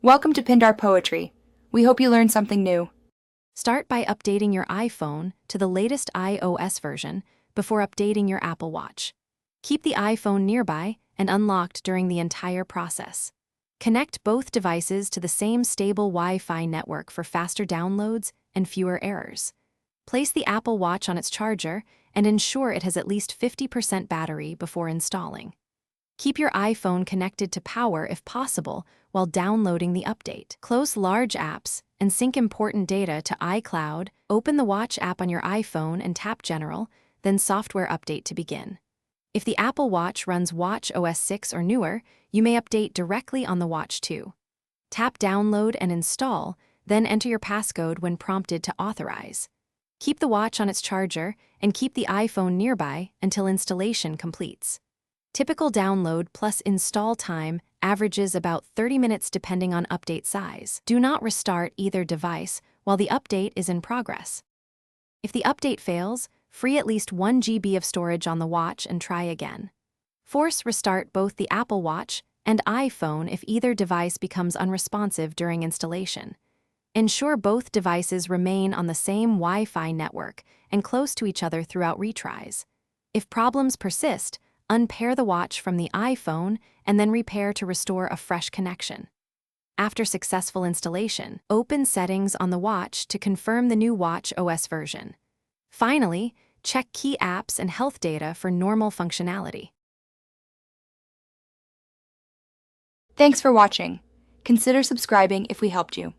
Welcome to Pindar Poetry. We hope you learned something new. Start by updating your iPhone to the latest iOS version before updating your Apple Watch. Keep the iPhone nearby and unlocked during the entire process. Connect both devices to the same stable Wi-Fi network for faster downloads and fewer errors. Place the Apple Watch on its charger and ensure it has at least 50% battery before installing. Keep your iPhone connected to power if possible while downloading the update. Close large apps and sync important data to iCloud. Open the Watch app on your iPhone and tap General, then Software Update to begin. If the Apple Watch runs Watch OS 6 or newer, you may update directly on the Watch too. Tap Download and Install, then enter your passcode when prompted to authorize. Keep the watch on its charger and keep the iPhone nearby until installation completes. Typical download plus install time averages about 30 minutes depending on update size. Do not restart either device while the update is in progress. If the update fails, free at least 1 GB of storage on the watch and try again. Force restart both the Apple Watch and iPhone if either device becomes unresponsive during installation. Ensure both devices remain on the same Wi-Fi network and close to each other throughout retries. If problems persist, unpair the watch from the iPhone and then repair to restore a fresh connection. After successful installation, open Settings on the watch to confirm the new Watch OS version. Finally, check key apps and health data for normal functionality. Thanks for watching. Consider subscribing if we helped you.